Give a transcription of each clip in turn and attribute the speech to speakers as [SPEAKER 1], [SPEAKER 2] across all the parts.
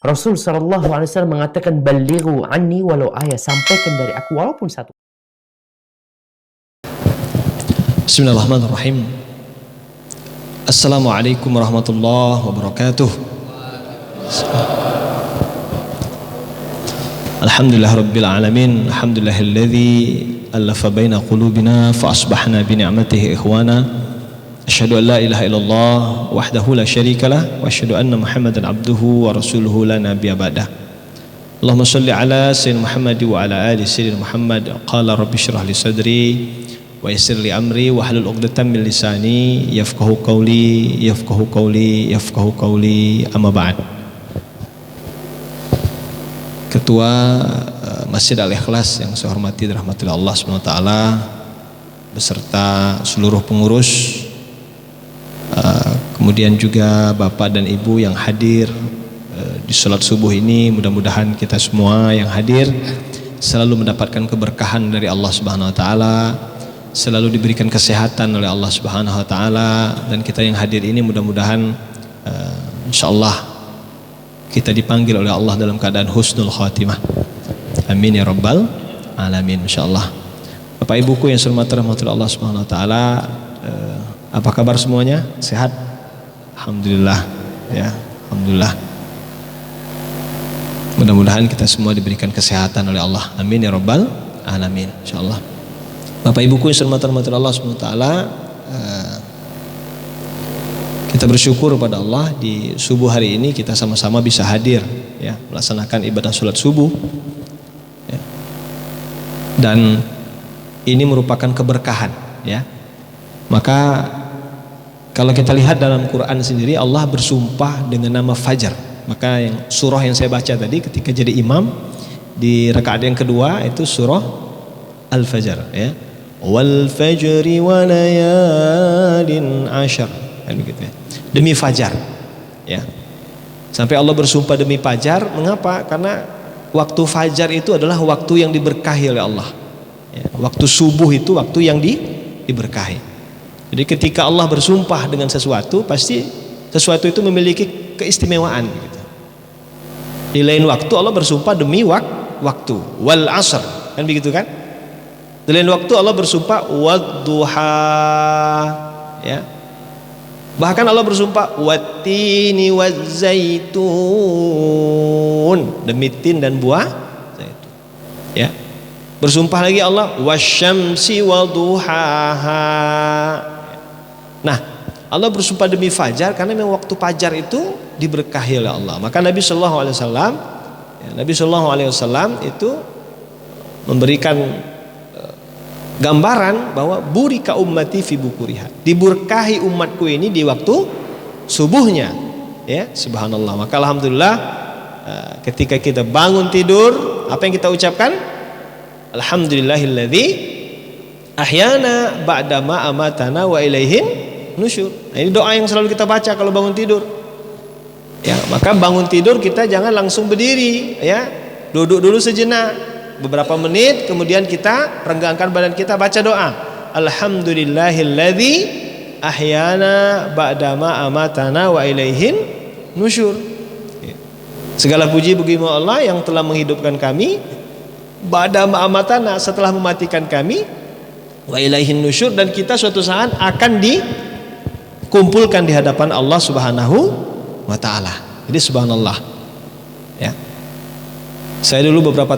[SPEAKER 1] Rasul sallallahu alaihi wasallam mengatakan, "Ballighu anni walau ayat." Sampaikan dari aku walaupun satu.
[SPEAKER 2] Bismillahirrahmanirrahim. Assalamualaikum warahmatullahi wabarakatuh. Alhamdulillah rabbil alamin. Alhamdulillahilladzi alafa baina qulubina fa asbahna bi ni'matihi ikhwana. Asyhadu an la ilaha illallah wahdahu la syarikalah wa asyhadu anna Muhammadan abduhu wa rasuluhu la nabiyya ba'dah. Allahumma shalli ala sayyidina Muhammad wa ala ali sayyidina Muhammad. Qala rabbi shrah li sadri wa yassir li amri wa hlul 'uqdatam min lisani yafqahu qawli amma ba'd. Ketua Masjid Al-Ikhlas yang saya hormati dan rahmati Allah Subhanahu wa taala beserta seluruh pengurus, kemudian juga Bapak dan Ibu yang hadir di salat subuh ini, mudah-mudahan kita semua yang hadir selalu mendapatkan keberkahan dari Allah Subhanahu wa taala, selalu diberikan kesehatan oleh Allah Subhanahu wa taala, dan kita yang hadir ini mudah-mudahan insyaallah kita dipanggil oleh Allah dalam keadaan husnul khatimah. Amin ya rabbal alamin insyaallah. Bapak Ibuku yang saya hormati Allah Subhanahu wa taala, apa kabar semuanya? Sehat? Alhamdulillah ya, alhamdulillah. Mudah-mudahan kita semua diberikan kesehatan oleh Allah. Amin ya rabbal alamin insyaallah. Bapak Ibuku yang saya hormati Allah Subhanahu wa taala, kita bersyukur kepada Allah di subuh hari ini kita sama-sama bisa hadir ya, melaksanakan ibadah salat subuh ya. Dan ini merupakan keberkahan ya. Maka kalau kita lihat dalam Quran sendiri, Allah bersumpah dengan nama Fajar. Maka yang surah yang saya baca tadi ketika jadi imam di rakaat yang kedua itu surah Al-Fajr ya. Wal fajri wa layalin ashar, kan begitu ya. Demi fajar ya. Sampai Allah bersumpah demi fajar. Mengapa? Karena waktu fajar itu adalah waktu yang diberkahi oleh Allah ya. Waktu subuh itu waktu yang diberkahi. Jadi ketika Allah bersumpah dengan sesuatu, pasti sesuatu itu memiliki keistimewaan gitu. Di lain waktu Allah bersumpah demi waktu wal asr, kan begitu kan? Di lain waktu Allah bersumpah wadduha ya. Bahkan Allah bersumpah wattini wazzaitun, demi tin dan buah zaitun ya. Bersumpah lagi Allah wasyamsi waduhaha. Nah, Allah bersumpah demi fajar karena memang waktu fajar itu diberkahi oleh Allah. Maka Nabi Shallallahu Alaihi Wasallam itu memberikan gambaran bahwa burika ummati fi bukuriha, diberkahi umatku ini di waktu subuhnya ya. Subhanallah. Maka alhamdulillah ketika kita bangun tidur, apa yang kita ucapkan? Alhamdulillahilladzi ahyana ba'dama amatana wa ilaihin nusyur. Nah, ini doa yang selalu kita baca kalau bangun tidur ya. Maka bangun tidur kita jangan langsung berdiri ya, duduk dulu sejenak beberapa menit, kemudian kita renggangkan badan kita, baca doa Alhamdulillahilladzi ahyana ba'dama amatana wa ilaihin nusyur. Segala puji bagi Allah yang telah menghidupkan kami ba'dama amatana, setelah mematikan kami, wa ilaihin nusyur, dan kita suatu saat akan dikumpulkan di hadapan Allah Subhanahu wa taala. Jadi subhanallah ya. Saya dulu beberapa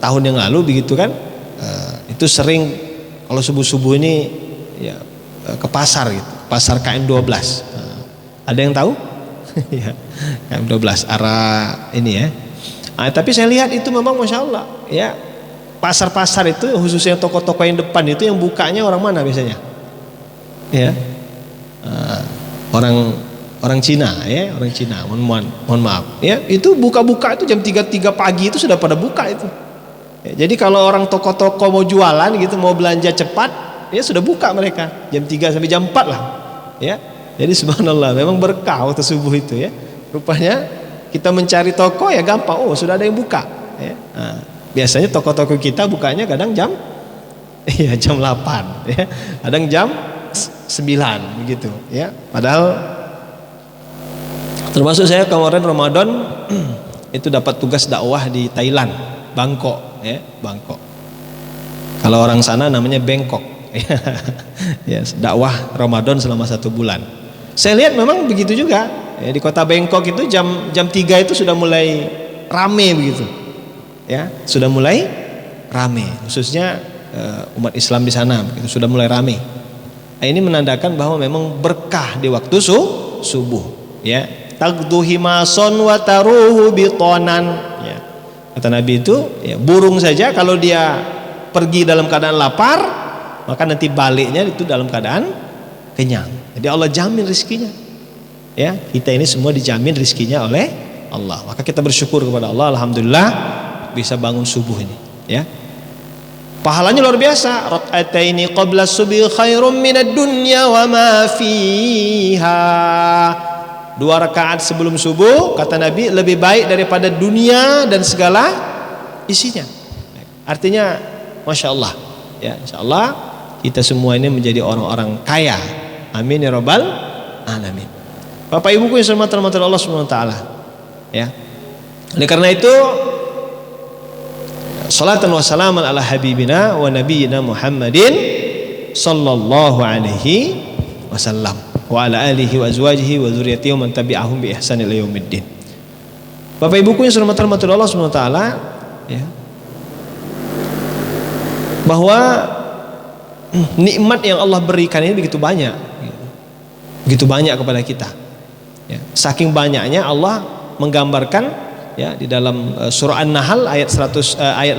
[SPEAKER 2] tahun yang lalu begitu kan, itu sering kalau subuh-subuh ini ya ke pasar gitu, pasar KM12. Ada yang tahu? Ya, KM12 arah ini ya. Tapi saya lihat itu memang masya Allah ya, pasar-pasar itu khususnya toko-toko yang depan itu yang bukanya orang mana biasanya? Ya, orang Cina ya, orang Cina. Mohon maaf ya, itu buka-buka itu jam 3 pagi itu sudah pada buka itu ya. Jadi kalau orang toko-toko mau jualan gitu, mau belanja cepat ya, sudah buka mereka jam 3 sampai jam 4 lah ya. Jadi subhanallah, memang berkah waktu subuh itu ya. Rupanya kita mencari toko ya gampang, oh sudah ada yang buka ya. Nah, biasanya toko-toko kita bukanya kadang jam ya jam 8 ya, kadang jam 9 begitu ya. Padahal Termasuk saya kemarin Ramadan itu dapat tugas dakwah di Thailand, Bangkok, ya, Bangkok. Kalau orang sana namanya Bangkok. Ya, dakwah Ramadan selama 1 bulan. Saya lihat memang begitu juga. Ya, di kota Bangkok itu jam 3 itu sudah mulai rame begitu. Ya, sudah mulai rame, khususnya umat Islam di sana begitu, sudah mulai rame. Nah, ini menandakan bahwa memang berkah di waktu subuh, ya. Tagdu himason wa taruhu bitonan, ya. Kata Nabi itu, ya, burung saja kalau dia pergi dalam keadaan lapar, maka nanti baliknya itu dalam keadaan kenyang. Jadi Allah jamin rizkinya, ya. Kita ini semua dijamin rizkinya oleh Allah. Maka kita bersyukur kepada Allah, alhamdulillah bisa bangun subuh ini, ya. Pahalanya luar biasa. Raka'ataini qabla subhi khairum minad dunya wa ma fiha. 2 rakaat sebelum subuh, kata Nabi, lebih baik daripada dunia dan segala isinya. Artinya, masya Allah, ya, insya Allah kita semua ini menjadi orang-orang kaya. Amin ya rabbal alamin. Bapak ibuku yang saya hormati Allah Subhanahu wa taala, ya. Oleh karena itu, salatan wa salaman ala habibina wa nabiyyina Muhammadin sallallahu alaihi wasallam wa ala alihi wa azwajihi wa dzurriyyatihi wa man tabi'ahum bi ihsan ila yaumiddin. Bapak ibuku yang saya hormati Allah Subhanahu wa taala, ya, bahwa nikmat yang Allah berikan ini begitu banyak, begitu banyak kepada kita, ya. Saking banyaknya Allah menggambarkan, ya, di dalam surah An-Nahl ayat 18,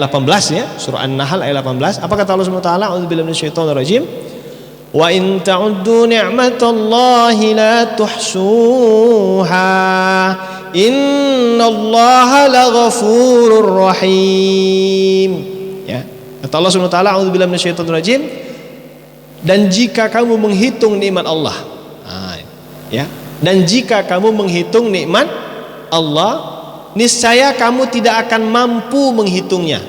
[SPEAKER 2] ya, surah An-Nahl ayat 18. Apa kata Allah Subhanahu wa taala? A'udzubillahi minasyaitonir rajim. Wa in ta'uddu ni'matallahi la tuhsuha innallaha laghafurur rahim, ya. Kata Allah Subhanahu wa taala, a'udzubillahi minasyaitonir rajim, dan jika kamu menghitung nikmat Allah, ya, dan jika kamu menghitung nikmat Allah, niscaya kamu tidak akan mampu menghitungnya.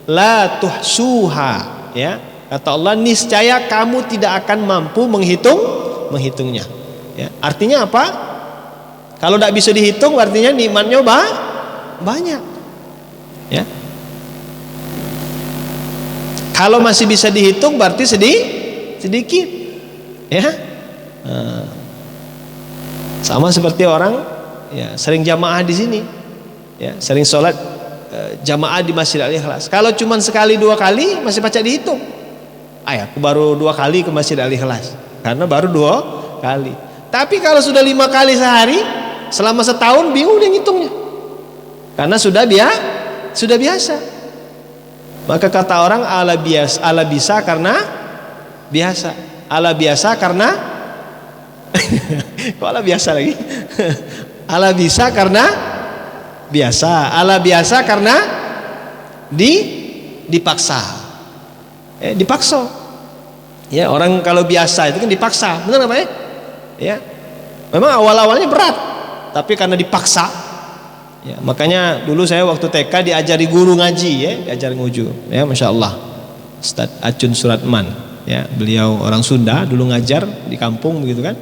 [SPEAKER 2] La tuhsuha, ya. Kata Allah, niscaya kamu tidak akan mampu menghitungnya. Ya. Artinya apa? Kalau tidak bisa dihitung, artinya nikmatnya banyak. Ya. Kalau masih bisa dihitung, berarti sedikit. Ya. Sama seperti orang, ya, sering jamaah di sini, ya, sering sholat jamaah di Masjid Al-Ikhlas. Kalau cuma sekali 2 kali masih pacak dihitung. Aku baru 2 kali ke Masjid Al-Ikhlas karena baru 2 kali. Tapi kalau sudah 5 kali sehari selama setahun, bingung dia ngitungnya karena sudah biasa. Maka kata orang, ala bisa karena biasa, ala biasa karena kok ala biasa lagi? Ala bisa karena biasa, ala biasa karena dipaksa. Dipaksa. Ya, orang kalau biasa itu kan dipaksa, benar apa ya? Ya. Memang awal-awalnya berat, tapi karena dipaksa. Ya, makanya dulu saya waktu TK diajari guru ngaji, ya, diajar nguju. Ya, Masya Allah. Ustaz Acun Suratman, ya, beliau orang Sunda, dulu ngajar di kampung begitu kan.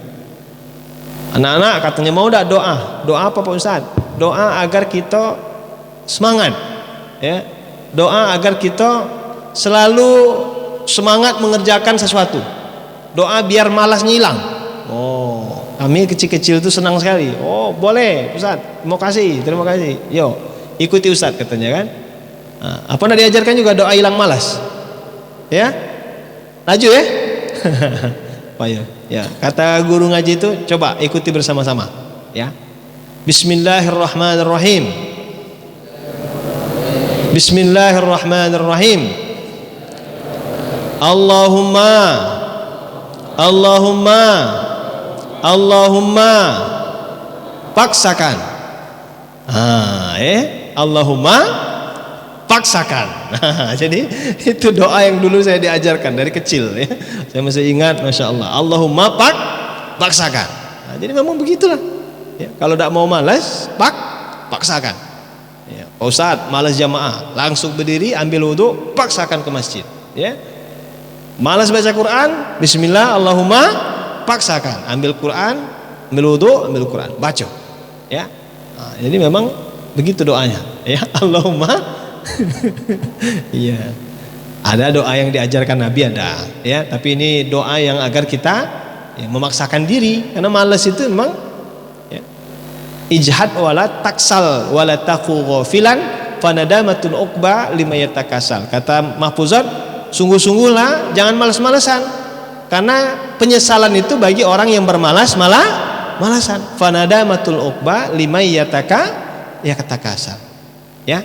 [SPEAKER 2] Anak-anak katanya, mau enggak doa? Doa apa Pak Ustaz? Doa agar kita semangat, ya. Doa agar kita selalu semangat mengerjakan sesuatu. Doa biar malas ngilang. Oh, kami kecil-kecil itu senang sekali. Oh, boleh Ustaz, terima kasih. Yo, ikuti Ustaz, katanya kan. Apa nak diajarkan juga doa hilang malas. Ya, laju ya. Ya, kata guru ngaji itu, coba ikuti bersama-sama. Ya, Bismillahirrahmanirrahim. Bismillahirrahmanirrahim. Allahumma paksakan. Allahumma paksakan. Jadi itu doa yang dulu saya diajarkan dari kecil, ya. Saya masih ingat, Masya Allah. Allahumma paksakan. Jadi memang begitulah, ya. Kalau tidak mau malas, paksakan. Ya, Ustaz malas jamaah, langsung berdiri, ambil wudhu, paksakan ke masjid. Ya. Malas baca Quran, Bismillah, Allahumma paksakan, ambil Quran, ambil wudhu, ambil Quran, baca. Ya. Nah, jadi memang begitu doanya. Ya, Allahumma. Iya. Ada doa yang diajarkan Nabi ada, ya. Tapi ini doa yang agar kita ya, memaksakan diri, karena malas itu memang ya. Ijhad wala taksal wala taku ghafilan fanadamatul uqba lima yatakasal. Kata Mahfuzat, sungguh-sungguhlah jangan malas-malasan, karena penyesalan itu bagi orang yang bermalas-malasan. Fanadamatul uqba lima yatakasal. Ya.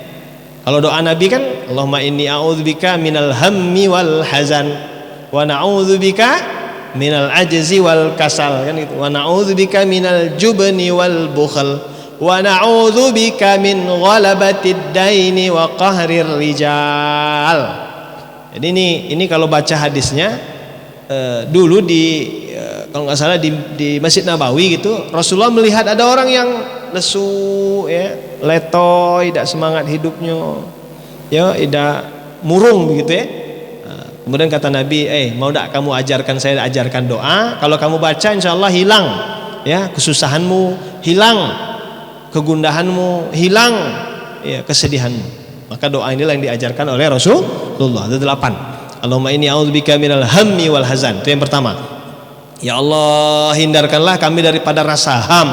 [SPEAKER 2] Kalau doa Nabi kan, Allahumma inni a'udzubika minal hammi wal hazan wa na'udzubika minal ajzi wal kasal, kan itu. Wa na'udzubika minal jubni wal bukhl wa na'udzubika min ghalabatid daini wa qahrir rijal. Jadi ini kalau baca hadisnya dulu kalau nggak salah di Masjid Nabawi gitu, Rasulullah melihat ada orang yang lesu, ya, letoy, tidak semangat hidupnya, ya, tidak murung begitu ya. Kemudian kata Nabi, mau tak kamu ajarkan, saya ajarkan doa. Kalau kamu baca, insya Allah hilang, ya, kesusahanmu, hilang kegundahanmu, hilang ya kesedihanmu. Maka doa inilah yang diajarkan oleh Rasulullah. Ada 8. Allahumma inni a'udzubika minal hammi wal hazan. Itu yang pertama. Ya Allah, hindarkanlah kami daripada rasa ham.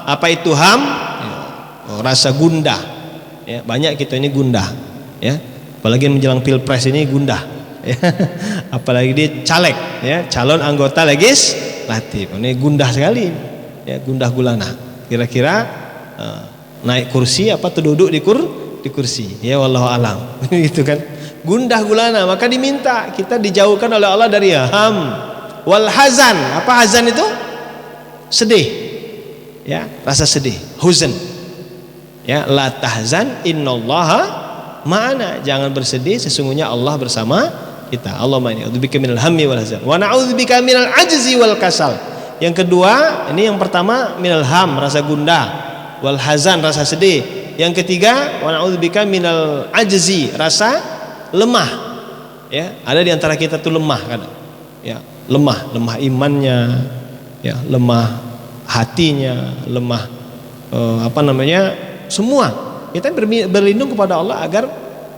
[SPEAKER 2] Apa itu ham? Ya, rasa gundah. Ya, banyak kita ini gundah. Ya, apalagi menjelang pilpres ini gundah. Ya, apalagi dia caleg, ya, calon anggota legislatif. Ini gundah sekali. Ya, gundah gulana. Kira-kira naik kursi apa tuh duduk di kursi. Ya, wallahu alam. Gitu kan. Gundah gulana, maka diminta kita dijauhkan oleh Allah dari ham wal hazan. Apa hazan itu? Sedih. Ya, rasa sedih, huzn. Ya, la tahzan innallaha ma'ana. Jangan bersedih, sesungguhnya Allah bersama kita. Allahumma inni a'udzubika minal hammi wal hazan wa na'udzubika minal ajzi wal kasal. Yang kedua, ini yang pertama minal ham, rasa gundah, wal hazan, rasa sedih. Yang ketiga, wa na'udzubika minal ajzi, rasa lemah. Ya, ada di antara kita tuh lemah kan. Ya, lemah imannya, ya, lemah hatinya, lemah semua. Kita berlindung kepada Allah agar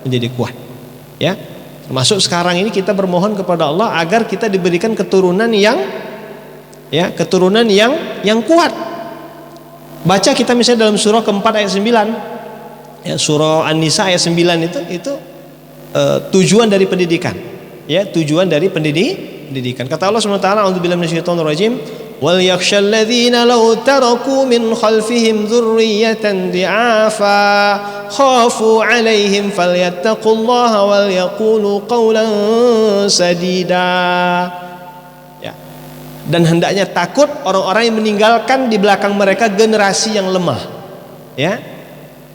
[SPEAKER 2] menjadi kuat. Ya, termasuk sekarang ini kita bermohon kepada Allah agar kita diberikan keturunan yang kuat. Baca kita misalnya dalam surah keempat ayat 9, ya, surah An-Nisa ayat 9 itu tujuan dari pendidikan. Ya, tujuan dari pendidikan. Kata Allah Subhanahu wa taala, a'udzubillahi minasyaitonir rajim. Wal yakhshal ladzina law taraku min khalfihim dzurriyyatan dhi'afa khafu 'alaihim falyattaqullaha wal yaqulu qawlan sadida. Ya. Dan hendaknya takut orang-orang yang meninggalkan di belakang mereka generasi yang lemah. Ya.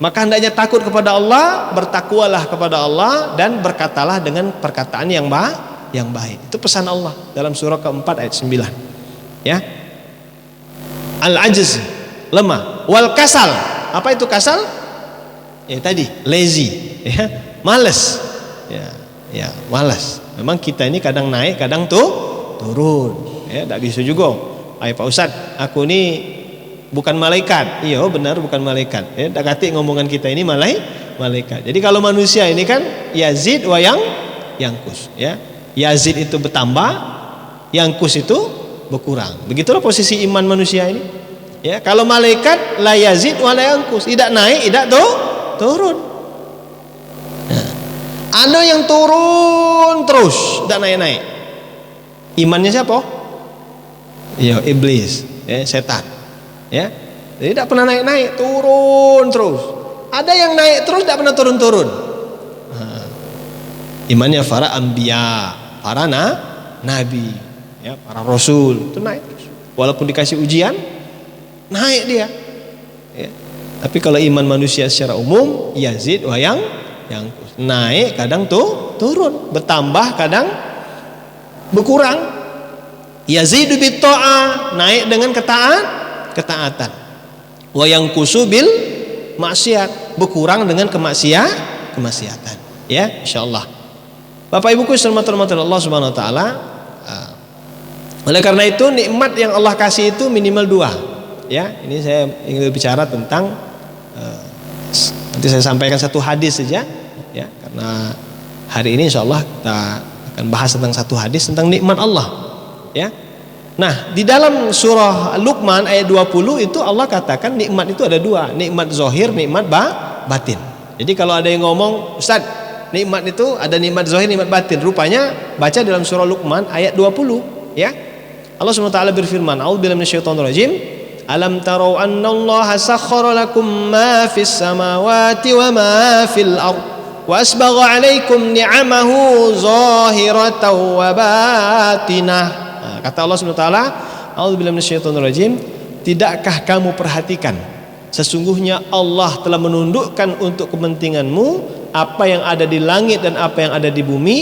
[SPEAKER 2] Maka hendaknya takut kepada Allah, bertakwalah kepada Allah, dan berkatalah dengan perkataan yang baik. Itu pesan Allah dalam surah keempat ayat 9. Ya. Al-ajz, lemah. Wal kasal. Apa itu kasal? Ya tadi, lazy, ya, malas. Ya, malas. Memang kita ini kadang naik, kadang turun. Ya, enggak bisa juga. Pak Ustaz, aku ini bukan malaikat. Iya, benar bukan malaikat. Ya, dak kati ngomongan kita ini malaikat. Jadi kalau manusia ini kan yazid wa yangkus, ya. Yazid itu bertambah, yangkus itu berkurang. Begitulah posisi iman manusia ini. Ya, kalau malaikat la yazid wa la yangkus, tidak naik, tidak turun. Nah, ada yang turun terus, tidak naik-naik. Imannya siapa? Ya, iblis, ya, setan. Ya, jadi tidak pernah naik-naik, turun terus. Ada yang naik terus, tidak pernah turun-turun. Nah, imannya para anbiya, para nabi, ya, para rasul itu naik terus. Walaupun dikasih ujian, naik dia. Ya. Tapi kalau iman manusia secara umum, yazid wa yangkus, naik kadang turun, bertambah kadang berkurang. Yazidu bit ta'ah, naik dengan ketaatan. Wa yangkusu bil maksiat, berkurang dengan kemaksiatan. Ya, insyaallah. Bapak Ibuku hormati Allah Subhanahu wa taala. Oleh karena itu nikmat yang Allah kasih itu minimal 2. ya, ini saya ingin bicara tentang nanti saya sampaikan satu hadis saja, ya, karena hari ini insya Allah kita akan bahas tentang satu hadis tentang nikmat Allah, ya. Nah, di dalam surah Luqman ayat 20 itu Allah katakan nikmat itu ada dua, nikmat zahir, nikmat batin. Jadi kalau ada yang ngomong, Ustaz, nikmat itu ada nikmat zahir, nikmat batin. Rupanya baca dalam surah Luqman ayat 20, ya. Allah SWT berfirman, A'udzubillahi minasyaitonirrajim. Alam tarau annallaha sakhkhara lakum ma fis samawati wa ma fil ard wa asbagha 'alaikum ni'amahu zahiratan wa batinah. Nah, kata Allah SWT, A'udzubillahi minasyaitonirrajim, tidakkah kamu perhatikan sesungguhnya Allah telah menundukkan untuk kepentinganmu apa yang ada di langit dan apa yang ada di bumi,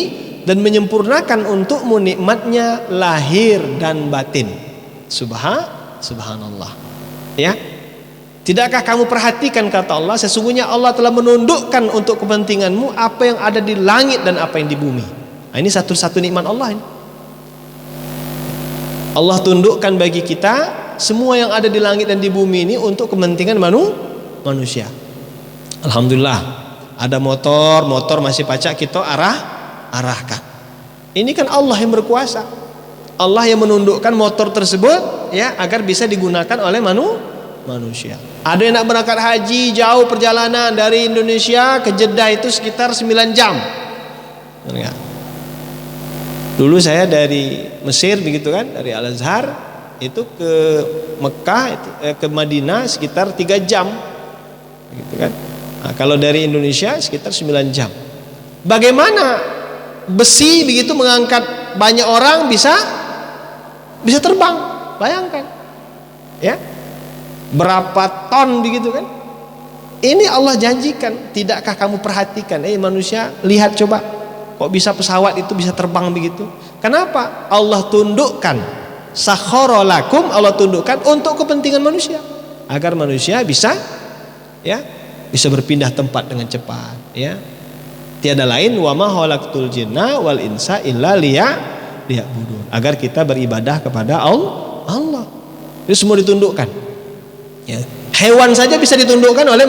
[SPEAKER 2] dan menyempurnakan untukmu nikmatnya lahir dan batin. Subhanallah. Ya. Tidakkah kamu perhatikan, kata Allah, sesungguhnya Allah telah menundukkan untuk kepentinganmu apa yang ada di langit dan apa yang di bumi. Nah, ini satu-satu nikmat Allah ini. Allah tundukkan bagi kita semua yang ada di langit dan di bumi ini untuk kepentingan manusia. Alhamdulillah, ada motor masih pacak kita arahkan. Ini kan Allah yang berkuasa. Allah yang menundukkan motor tersebut, ya, agar bisa digunakan oleh manusia. Ada yang nak berangkat haji jauh perjalanan dari Indonesia ke Jeddah itu sekitar 9 jam. Dulu saya dari Mesir begitu kan, dari Al-Azhar itu ke Mekah ke Madinah sekitar 3 jam. Begitu kan. Nah, kalau dari Indonesia sekitar 9 jam. Bagaimana besi begitu mengangkat banyak orang bisa terbang? Bayangkan. Ya. Berapa ton begitu kan? Ini Allah janjikan. Tidakkah kamu perhatikan, manusia, lihat coba, kok bisa pesawat itu bisa terbang begitu? Kenapa? Allah tundukkan, sakhkhara lakum, Allah tundukkan untuk kepentingan manusia, agar manusia bisa, ya, bisa berpindah tempat dengan cepat, ya. Tiada lain, wa ma khalaqtul jinna wal insa illa liya'budun, agar kita beribadah kepada Allah. Itu semua ditundukkan, ya. Hewan saja bisa ditundukkan oleh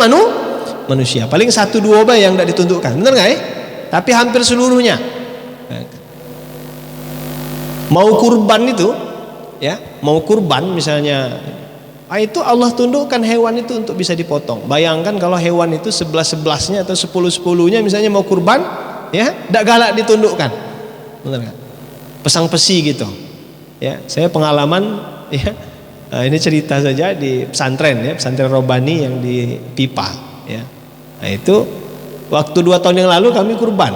[SPEAKER 2] manusia. Paling 1-2 yang tidak ditundukkan, benar nggak ya? Tapi hampir seluruhnya. Mau kurban itu, ya, mau kurban misalnya, itu Allah tundukkan hewan itu untuk bisa dipotong. Bayangkan kalau hewan itu 11-11-nya atau 10-10-nya misalnya mau kurban, ya, tidak galak ditundukkan, benar nggak? Pesang pesi gitu, ya. Saya pengalaman, ya, ini cerita saja di pesantren, ya, pesantren Robani yang di Pipa, ya. Nah, itu waktu 2 tahun yang lalu kami kurban,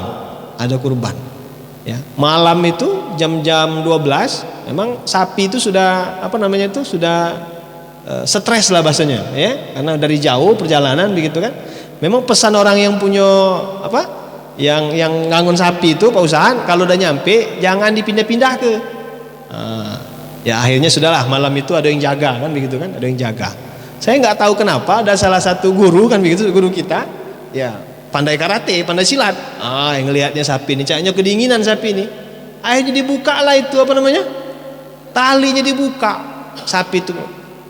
[SPEAKER 2] ada kurban, ya. Malam itu jam-jam 12, memang sapi itu sudah sudah stres lah bahasanya, ya, karena dari jauh perjalanan begitu kan. Memang pesan orang yang punya yang ngangon sapi itu, Pak Usahan, kalau udah nyampe jangan dipindah-pindah ke. Ya akhirnya sudahlah, malam itu ada yang jaga kan begitu kan, ada yang jaga. Saya nggak tahu kenapa ada salah satu guru kan begitu, guru kita, ya, pandai karate, pandai silat. Yang ngelihatnya sapi ini, kayaknya kedinginan sapi ini. Akhirnya dibuka lah itu talinya dibuka sapi itu.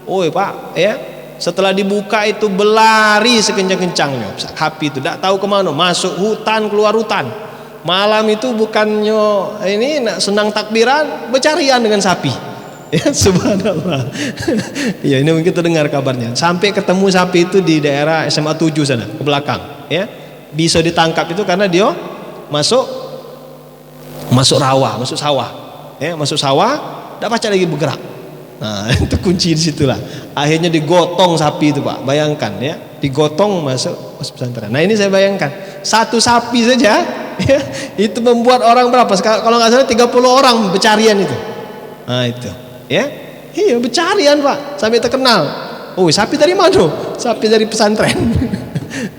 [SPEAKER 2] Pak, ya, setelah dibuka itu berlari sekencang-kencangnya sapi itu, tidak tahu kemana, masuk hutan, keluar hutan. Malam itu bukannya ini nak senang takbiran, bercarian dengan sapi. Ya, subhanallah. Ya, ini mungkin terdengar kabarnya. Sampai ketemu sapi itu di daerah SMA 7 sana, ke belakang, ya. Bisa ditangkap itu karena dia masuk rawa, masuk sawah. Ya, masuk sawah, tidak pacak lagi bergerak. Nah, itu kunci di situlah. Akhirnya digotong sapi itu, Pak. Bayangkan, ya, digotong masuk pesantren. Nah, ini saya bayangkan, satu sapi saja, ya, itu membuat orang berapa? Kalau nggak salah 30 orang bercarian itu. Nah, itu, ya. Iya, bercarian, Pak, sampai terkenal. Sapi dari mana? Sapi dari pesantren.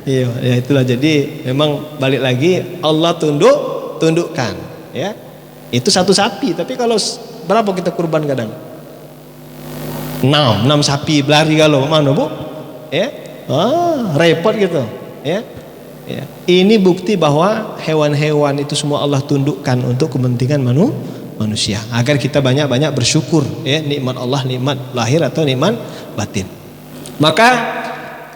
[SPEAKER 2] Iya, ya itulah. Jadi memang balik lagi, Allah tundukkan, ya. Itu satu sapi, tapi kalau berapa kita kurban kadang? 6 sapi berlari kalau mana, Bu? Ya. Repot gitu, ya. Ini bukti bahwa hewan-hewan itu semua Allah tundukkan untuk kepentingan manusia, agar kita banyak-banyak bersyukur ya, nikmat Allah, nikmat lahir atau nikmat batin. Maka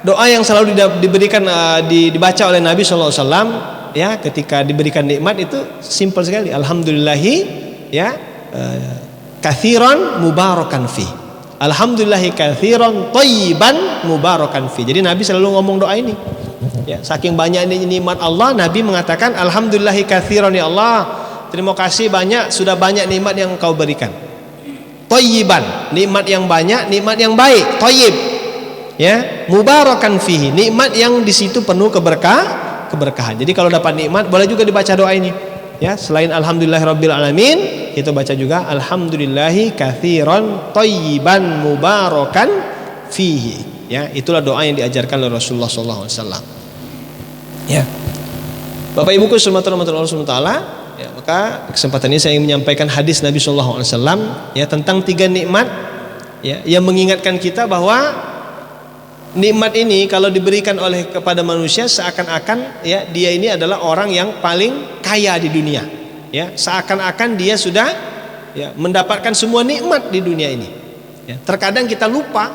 [SPEAKER 2] doa yang selalu diberikan dibaca oleh Nabi SAW ya ketika diberikan nikmat itu simpel sekali, alhamdulillahi ya katsiran mubarakan fi. Alhamdulillahi katsiran thayyiban mubarakan fi. Jadi Nabi selalu ngomong doa ini. Ya, saking banyak nikmat Allah, Nabi mengatakan alhamdulillahi katsiran, ya Allah, terima kasih banyak, sudah banyak nikmat yang Engkau berikan. Thayyiban, nikmat yang banyak, nikmat yang baik, thayyib. Ya, mubarakan fihi, nikmat yang di situ penuh keberkahan. Jadi kalau dapat nikmat boleh juga dibaca doa ini. Ya, selain alhamdulillahirabbil alamin, kita baca juga alhamdulillahi katsiran thayyiban mubarakan fihi. Ya, itulah doa yang diajarkan oleh Rasulullah SAW. Ya, Bapak Ibuku rahmatullahi wabarakatuh. Ya, maka kesempatan ini saya ingin menyampaikan hadis Nabi SAW ya tentang 3 nikmat ya yang mengingatkan kita bahwa nikmat ini kalau diberikan oleh kepada manusia seakan-akan ya dia ini adalah orang yang paling kaya di dunia. Ya, seakan-akan dia sudah ya mendapatkan semua nikmat di dunia ini. Ya, terkadang kita lupa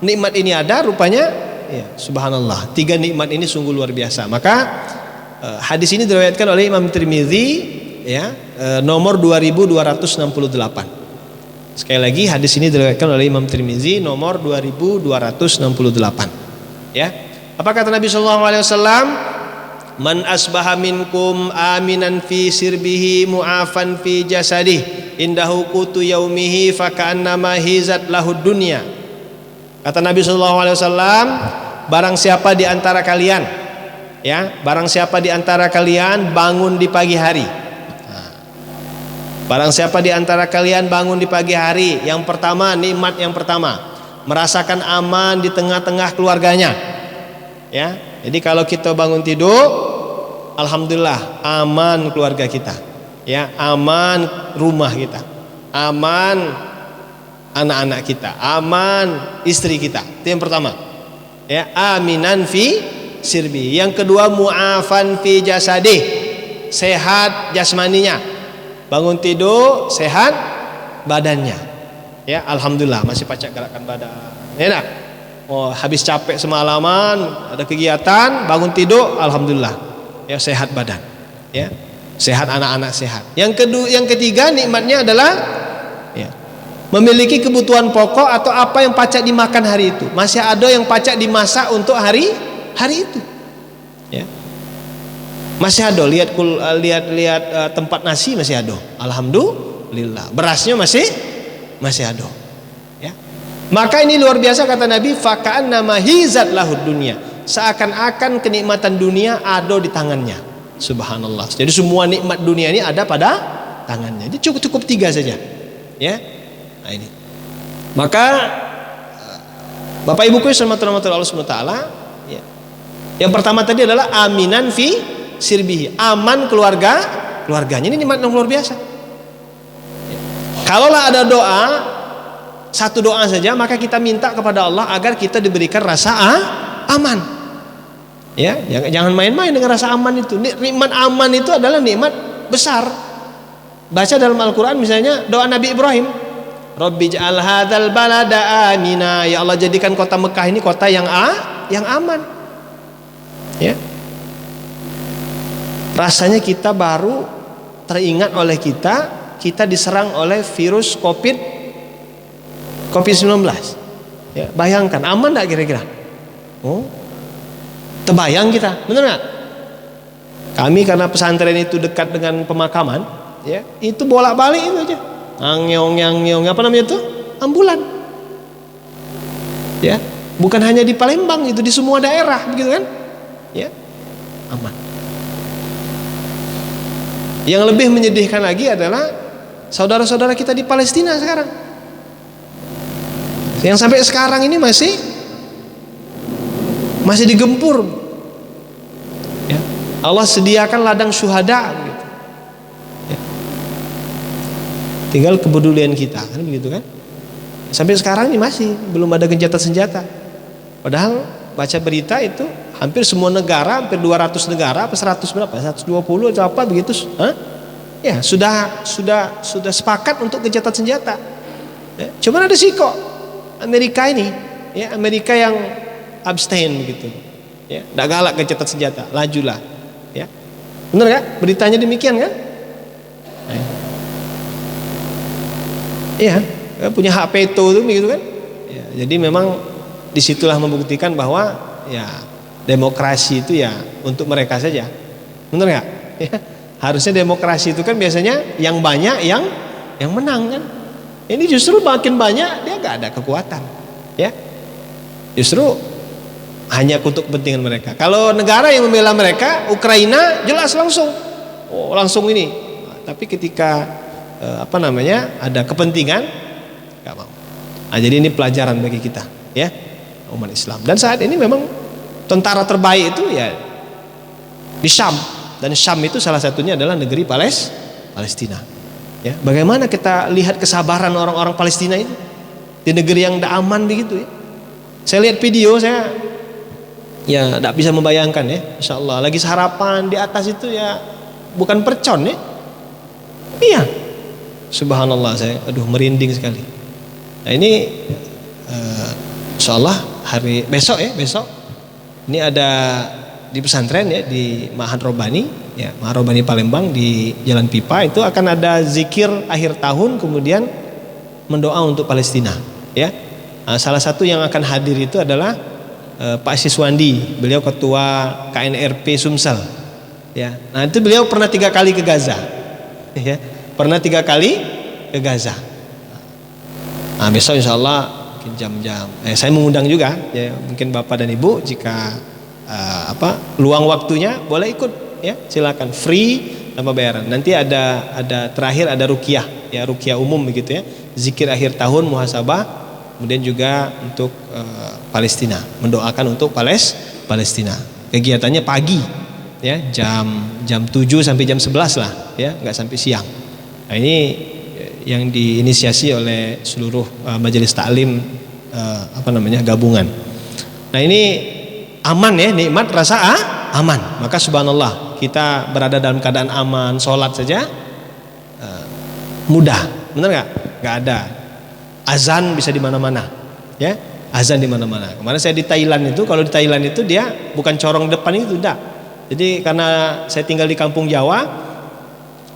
[SPEAKER 2] nikmat ini ada, rupanya ya, subhanallah, 3 nikmat ini sungguh luar biasa. Maka hadis ini diriwayatkan oleh Imam Tirmidzi ya, nomor 2268. Sekali lagi hadis ini diriwayatkan oleh Imam Tirmidzi nomor 2268. Ya. Apa kata Nabi sallallahu alaihi wasallam? Man asbaha minkum aminan fi sirbihi mu'afan fi jasadih indahu qutu yaumihi fa ka'annama hizat lahud dunya. Kata Nabi sallallahu alaihi wasallam, barang siapa di antara kalian ya, barang siapa di antara kalian bangun di pagi hari. Barang siapa di antara kalian bangun di pagi hari, yang pertama, nikmat yang pertama, merasakan aman di tengah-tengah keluarganya. Ya. Jadi kalau kita bangun tidur, alhamdulillah aman keluarga kita. Ya, aman rumah kita. Aman anak-anak kita, aman istri kita. Itu yang pertama. Ya, aminan fi sirbi. Yang kedua, mu'afan fi jasadih, sehat jasmaninya. Bangun tidur sehat badannya. Ya, alhamdulillah masih pacak gerakan badan. Ya, nah. Oh, habis capek semalaman, ada kegiatan, bangun tidur, alhamdulillah. Ya, sehat badan. Ya. Sehat anak-anak sehat. Yang ketiga nikmatnya adalah ya, memiliki kebutuhan pokok atau apa yang pacak dimakan hari itu. Masih ada yang pacak dimasak untuk hari itu. Ya. Masih ada, lihat tempat nasi masih ada. Alhamdulillah. Berasnya masih ada. Ya. Maka ini luar biasa kata Nabi, faka'annama hizat lahud dunya. Seakan-akan kenikmatan dunia ada di tangannya. Subhanallah. Jadi semua nikmat dunia ini ada pada tangannya. Jadi cukup 3 saja. Ya. Nah ini. Maka Bapak Ibuku rahmatullahi wabarakatuh, ya. Yang pertama tadi adalah aminan fi sirbihi, aman keluarganya. Ini nikmat yang luar biasa. Ya. Kalaulah ada doa, satu doa saja, maka kita minta kepada Allah agar kita diberikan rasa aman. Ya, jangan main-main dengan rasa aman itu. Nikmat aman itu adalah nikmat besar. Baca dalam Al-Quran misalnya doa Nabi Ibrahim, Rabbi ja'al hadzal balada amina, ya Allah jadikan kota Mekah ini kota yang aman. Ya. Rasanya kita baru teringat oleh kita diserang oleh virus COVID-19. Ya, bayangkan aman enggak kira-kira? Oh. Terbayang kita, benar nggak? Kami karena pesantren itu dekat dengan pemakaman, ya, itu bolak-balik itu aja, ngeong, apa namanya itu, ambulan, ya, bukan hanya di Palembang, itu di semua daerah, begitu kan? Ya, aman. Yang lebih menyedihkan lagi adalah saudara-saudara kita di Palestina sekarang, yang sampai sekarang ini masih digempur. Ya. Allah sediakan ladang syuhada gitu. Ya. Tinggal kepedulian kita kan begitu kan. Sampai sekarang ini masih belum ada gencatan senjata. Padahal baca berita itu hampir semua negara, hampir 200 negara apa 100 berapa? 120 atau apa begitu, Ya, sudah sepakat untuk gencatan senjata. Ya, cuman ada sih kok Amerika ini, ya, Amerika yang abstain begitu. Ya, enggak galak gencatan senjata, lajulah. Ya. Benar enggak? Beritanya demikian kan? Iya, punya hak veto itu begitu kan? Ya, jadi memang disitulah membuktikan bahwa ya demokrasi itu ya untuk mereka saja, benar nggak? Ya, harusnya demokrasi itu kan biasanya yang banyak yang menang kan? Ini justru makin banyak dia nggak ada kekuatan, ya. Justru hanya untuk kepentingan mereka. Kalau negara yang membela mereka, Ukraina jelas langsung ini. Nah, tapi ketika ada kepentingan nggak mau. Nah, jadi ini pelajaran bagi kita, ya, umat Islam. Dan saat ini memang tentara terbaik itu ya di Syam, dan Syam itu salah satunya adalah negeri Palestina. Ya, bagaimana kita lihat kesabaran orang-orang Palestina itu di negeri yang tidak aman begitu ya. Saya lihat video, saya ya tidak bisa membayangkan ya. Insya Allah lagi sarapan di atas itu ya bukan percon ya. Iya. Subhanallah, saya merinding sekali. Nah ini insya Allah besok ini ada di pesantren ya, di Ma'had Robani ya, Ma'had Robani Palembang di Jalan Pipa itu akan ada zikir akhir tahun, kemudian mendoa untuk Palestina ya. Nah, salah satu yang akan hadir itu adalah Pak Siswandi, beliau ketua KNRP Sumsel ya. Nah itu beliau pernah 3 kali ke Gaza ya, pernah 3 kali ke Gaza. Nah, besok insya Allah mungkin jam-jam saya mengundang juga ya, mungkin Bapak dan Ibu jika luang waktunya boleh ikut ya, silakan, free tanpa bayaran. Nanti ada terakhir ada ruqyah ya, ruqyah umum begitu ya, zikir akhir tahun, muhasabah, kemudian juga untuk Palestina, mendoakan untuk Palestina. Kegiatannya pagi ya, jam 7 sampai jam 11 lah ya, nggak sampai siang. Nah, ini yang diinisiasi oleh seluruh majelis taklim gabungan. Nah ini aman ya, nikmat rasa aman. Maka subhanallah, kita berada dalam keadaan aman, sholat saja mudah, benar nggak? Nggak ada azan bisa di mana-mana, ya, azan di mana-mana. Kemarin saya di Thailand itu, kalau di Thailand itu dia bukan corong depan itu, enggak. Jadi karena saya tinggal di kampung Jawa,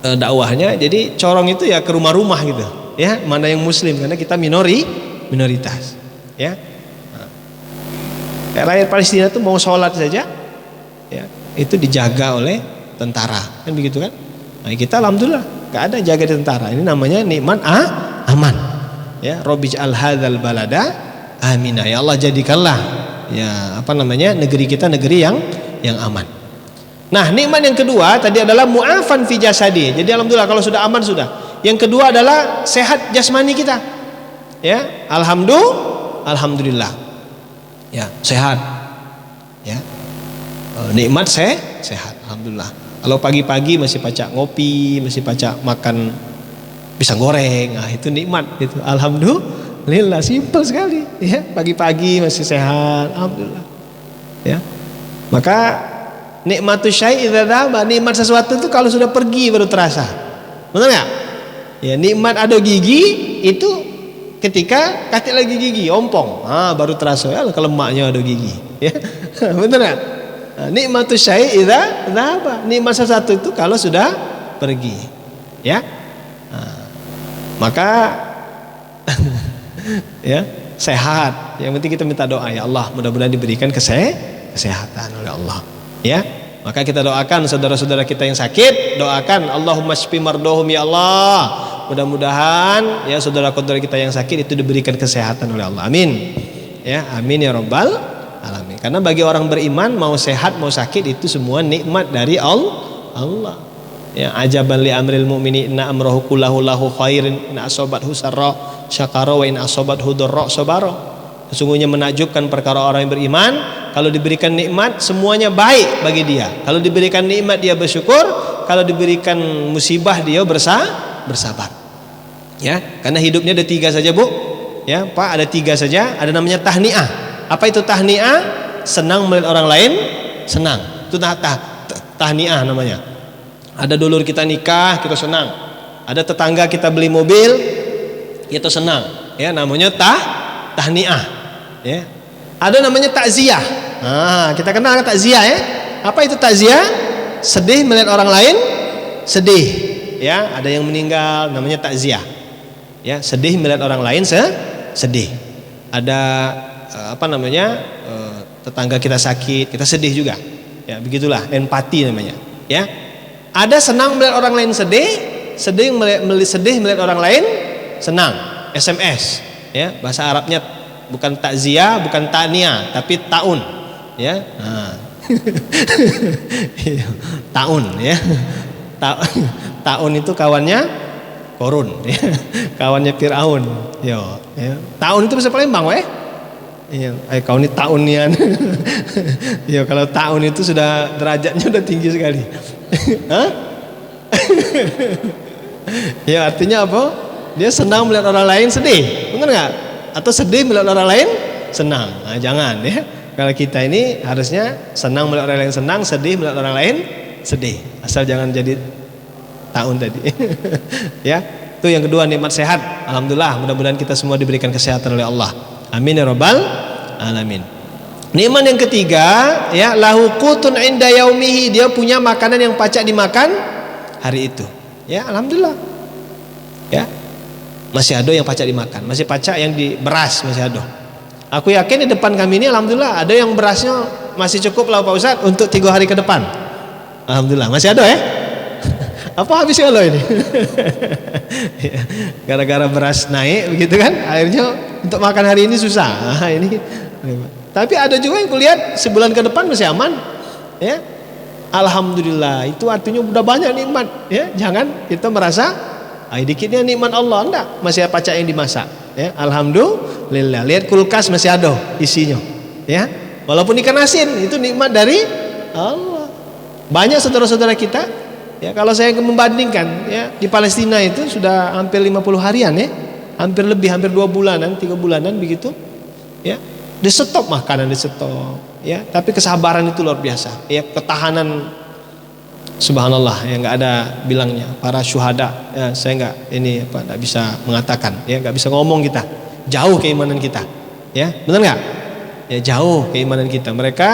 [SPEAKER 2] dakwahnya, jadi corong itu ya ke rumah-rumah gitu, ya, mana yang Muslim, karena kita minoritas, ya. Rakyat Palestina itu mau sholat saja, ya, itu dijaga oleh tentara, kan begitu kan? Nah, kita alhamdulillah nggak ada jaga di tentara. Ini namanya nikmat aman, ya. Robij'al hadzal balada aminah, ya Allah jadikanlah ya negeri kita negeri yang aman. Nah, nikmat yang kedua tadi adalah mu'afan fi jasadi. Jadi alhamdulillah kalau sudah aman sudah. Yang kedua adalah sehat jasmani kita. Ya, alhamdulillah. Ya, sehat. Ya. Nikmat sehat, alhamdulillah. Kalau pagi-pagi masih pacak ngopi, masih pacak makan pisang goreng, nah itu nikmat itu. Alhamdulillah, simpel sekali ya. Pagi-pagi masih sehat, alhamdulillah. Ya. Maka nikmatus syai' idza dhaba, nikmat sesuatu itu kalau sudah pergi baru terasa. Benar enggak? Ya, nikmat ada gigi itu ketika katik lagi gigi, ompong. Baru terasa ya kalau lemaknya ada gigi, ya. Benar enggak? Nikmatus syai' idza dhaba, nikmat sesuatu itu kalau sudah pergi. Ya. Maka ya, sehat. Yang penting kita minta doa, ya Allah, mudah-mudahan diberikan kesehatan oleh Allah. Ya, maka kita doakan saudara-saudara kita yang sakit, doakan Allahumma shfi mardohum, ya Allah, mudah-mudahan ya saudara-saudara kita yang sakit itu diberikan kesehatan oleh Allah, amin ya, amin ya rabbal alamin. Karena bagi orang beriman mau sehat mau sakit itu semua nikmat dari Allah. Ya, ajaban li amril mu'mini inna amrahu kullahu lahu khairin in asobathu sarra syakara wa in asobathu dharra sabara. Sesungguhnya menakjubkan perkara orang yang beriman, kalau diberikan nikmat semuanya baik bagi dia. Kalau diberikan nikmat dia bersyukur, kalau diberikan musibah dia bersabar. Ya, karena hidupnya ada 3 saja, Bu. Ya, Pak, ada 3 saja, ada namanya tahniah. Apa itu tahniah? Senang melihat orang lain senang. Itu tahniah namanya. Ada dulur kita nikah, kita senang. Ada tetangga kita beli mobil, kita senang. Ya, namanya tahniah. Ya. Ada namanya takziah. Nah, kita kenal takziah ya. Apa itu takziah? Sedih melihat orang lain sedih. Ya, ada yang meninggal, namanya takziah. Ya, sedih melihat orang lain sedih. Ada tetangga kita sakit, kita sedih juga. Ya, begitulah empati namanya. Ya. Ada senang melihat orang lain sedih, sedih melihat orang lain senang. SMS. Ya, bahasa Arabnya bukan takziah, bukan ta'niah, tapi taun. Ya. Nah. Taun ya. Taun itu kawannya Korun ya. Kawannya Firaun. Yo, ya. Taun itu bahasa Palembang weh. Iya, kau ini taunian. Ya, kalau taun itu sudah derajatnya sudah tinggi sekali. Hah? Ya, artinya apa? Dia senang melihat orang lain sedih, benar nggak? Atau sedih melihat orang lain senang? Nah, jangan ya. Kalau kita ini harusnya senang melihat orang lain senang, sedih melihat orang lain sedih. Asal jangan jadi taun tadi. Ya, itu yang kedua, nikmat sehat. Alhamdulillah, mudah-mudahan kita semua diberikan kesehatan oleh Allah. Amin ya rabbal alamin. Nikmat yang ketiga, ya, lahu qutun inda yaumihi, dia punya makanan yang pacak dimakan hari itu. Ya, alhamdulillah. Ya. Masih ada yang pacak dimakan, masih pacak yang di beras masih ada. Aku yakin di depan kami ini alhamdulillah ada yang berasnya masih cukup lah Pak Ustaz untuk 3 hari ke depan. Alhamdulillah masih ada ya. Apa habisnya lo ini? Gara-gara beras naik begitu kan, akhirnya untuk makan hari ini susah. Nah, ini. Tapi ada juga yang kulihat sebulan ke depan masih aman. Ya, alhamdulillah. Itu artinya udah banyak nikmat. Ya, jangan kita merasa, dikitnya nikmat Allah, enggak. Masih ada pacak yang dimasak. Ya, alhamdulillah. Lihat kulkas masih ada isinya. Ya, walaupun ikan asin itu nikmat dari Allah. Banyak saudara-saudara kita. Ya, kalau saya membandingkan ya, di Palestina itu sudah hampir 50 harian ya. Hampir 2 bulanan, 3 bulanan begitu. Ya, di stop makanan, di stop. Ya, tapi kesabaran itu luar biasa. Ya, ketahanan subhanallah yang enggak ada bilangnya. Para syuhada, ya, saya enggak bisa mengatakan, ya, enggak bisa ngomong kita. Jauh keimanan kita. Ya, benar enggak? Ya, jauh keimanan kita. Mereka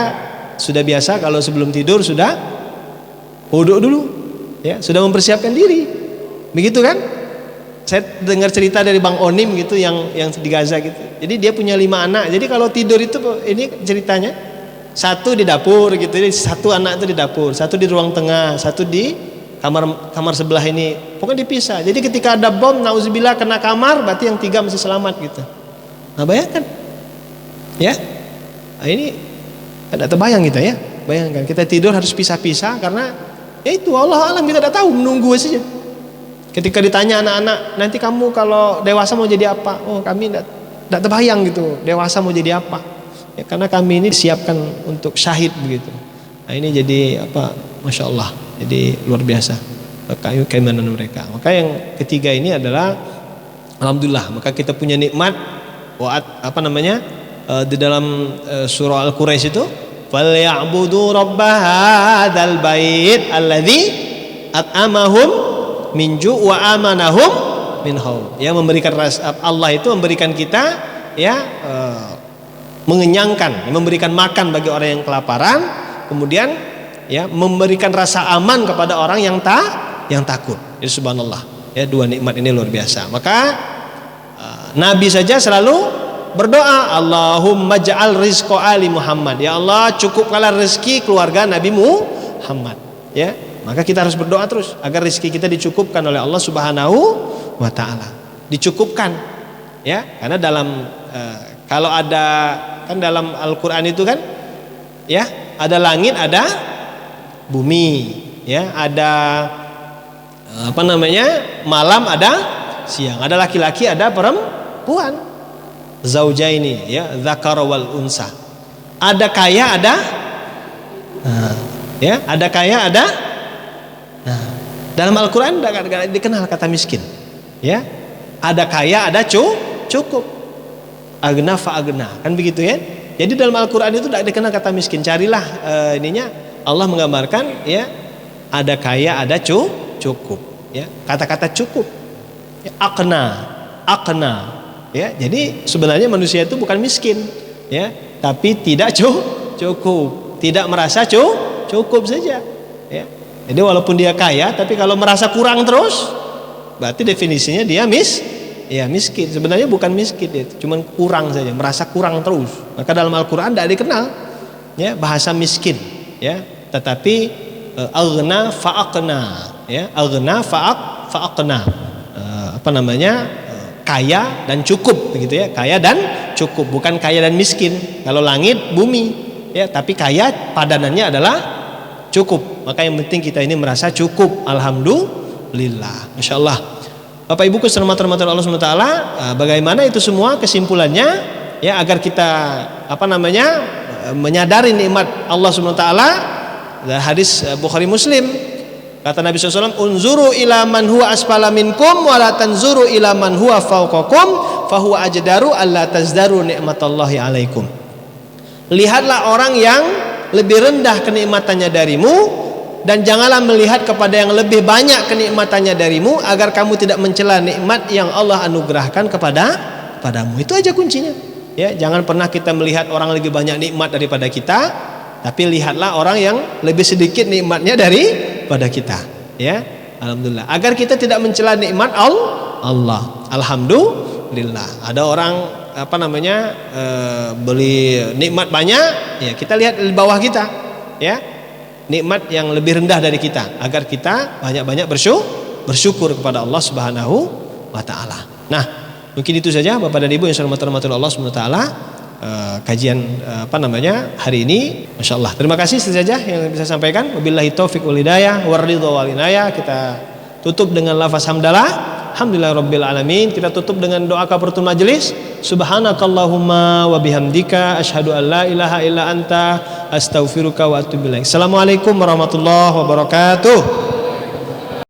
[SPEAKER 2] sudah biasa kalau sebelum tidur sudah wudhu dulu. Ya, sudah mempersiapkan diri. Begitu kan? Saya dengar cerita dari Bang Onim gitu yang di Gaza gitu. Jadi dia punya 5 anak. Jadi kalau tidur itu ini ceritanya, 1 di dapur gitu. Jadi 1 anak itu di dapur, 1 di ruang tengah, 1 di kamar sebelah ini. Pokoknya dipisah. Jadi ketika ada bom, nauzubillah kena kamar, berarti yang 3 masih selamat gitu. Nah, bayangkan. Ya. Nah, ini tidak terbayang kita ya. Bayangkan kita tidur harus pisah-pisah karena ya itu Allah alam, kita tidak tahu, menunggu saja. Ketika ditanya anak-anak, nanti kamu kalau dewasa mau jadi apa? Oh, kami tidak terbayang gitu, dewasa mau jadi apa? Ya, karena kami ini disiapkan untuk syahid begitu. Nah, ini jadi apa? Masya Allah, jadi luar biasa keimanan mereka. Maka yang ketiga ini adalah alhamdulillah. Maka kita punya nikmat di dalam surah Al-Quraisy itu, falyabudu rabb hadzal bait alladzi at'amahum min ju' wa amanahum min khauf. Ya, memberikan Allah itu memberikan kita ya mengenyangkan, memberikan makan bagi orang yang kelaparan, kemudian ya memberikan rasa aman kepada orang yang takut. Ya, subhanallah. Ya, 2 nikmat ini luar biasa. Maka Nabi saja selalu berdoa, Allahumma ja'al rizqa ali Muhammad. Ya Allah, cukupkanlah rezeki keluarga Nabi Muhammad. Ya, maka kita harus berdoa terus agar rezeki kita dicukupkan oleh Allah Subhanahu wa taala. Dicukupkan. Ya, karena kalau ada kan dalam Al-Qur'an itu kan ya, ada langit, ada bumi, ya, ada malam, ada siang, ada laki-laki, ada perempuan. Zaujaini, ya, dzakara wal unsa. Ada kaya, ada ya, ada kaya, ada dalam Al-Qur'an tidak dikenal kata miskin. Ya. Ada kaya, ada cukup. Agna fa agna. Kan begitu ya? Jadi dalam Al-Qur'an itu tidak dikenal kata miskin. Carilah Allah menggambarkan ya ada kaya, ada cukup. Ya, kata-kata cukup. Ya, akna. Ya, jadi sebenarnya manusia itu bukan miskin, ya, tapi tidak cukup, tidak merasa cukup saja. Ya. Jadi walaupun dia kaya, tapi kalau merasa kurang terus, berarti definisinya dia miskin. Sebenarnya bukan miskin, dia cuma kurang saja, merasa kurang terus. Maka dalam Al-Quran tidak dikenal, ya, bahasa miskin, ya, tetapi aghna fa'aqna, ya, aghna fa'aqna, kaya dan cukup, begitu ya, kaya dan cukup, bukan kaya dan miskin. Kalau langit, bumi, ya, tapi kaya padanannya adalah cukup. Maka yang penting kita ini merasa cukup, alhamdulillah, masya Allah. Bapak Ibu rahmati Allah SWT, bagaimana itu semua kesimpulannya, ya, agar kita menyadari nikmat Allah SWT. Hadis Bukhari Muslim, kata Nabi SAW, unzuru ila man huwa asfala minkum wa la tanzuru ila man huwa fawqakum fahuwa ajdaru alla tazdaru ni'matallahi alaikum. Lihatlah orang yang lebih rendah kenikmatannya darimu, dan janganlah melihat kepada yang lebih banyak kenikmatannya darimu, agar kamu tidak mencela nikmat yang Allah anugerahkan kepadamu. Itu aja kuncinya. Ya, jangan pernah kita melihat orang lebih banyak nikmat daripada kita, tapi lihatlah orang yang lebih sedikit nikmatnya daripada kita. Ya, alhamdulillah. Agar kita tidak mencela nikmat Allah. Alhamdulillah. Ada orang beli nikmat banyak, ya, kita lihat di bawah kita, ya, nikmat yang lebih rendah dari kita, agar kita banyak-banyak bersyukur kepada Allah Subhanahu wa taala. Nah, mungkin itu saja Bapak dan Ibu yang saya hormati Allah Subhanahu wa taala, kajian hari ini. Masyaallah. Terima kasih, itu saja yang bisa saya sampaikan. Wabillahi taufiq wal hidayah war ridha wal inayah. Kita tutup dengan lafaz hamdalah. Alhamdulillahirabbil alamin. Kita tutup dengan doa kafaratul majelis. Subhanakallahumma wa bihamdika asyhadu an la ilaha illa anta astaghfiruka wa atubu ilaik. Assalamualaikum warahmatullahi wabarakatuh.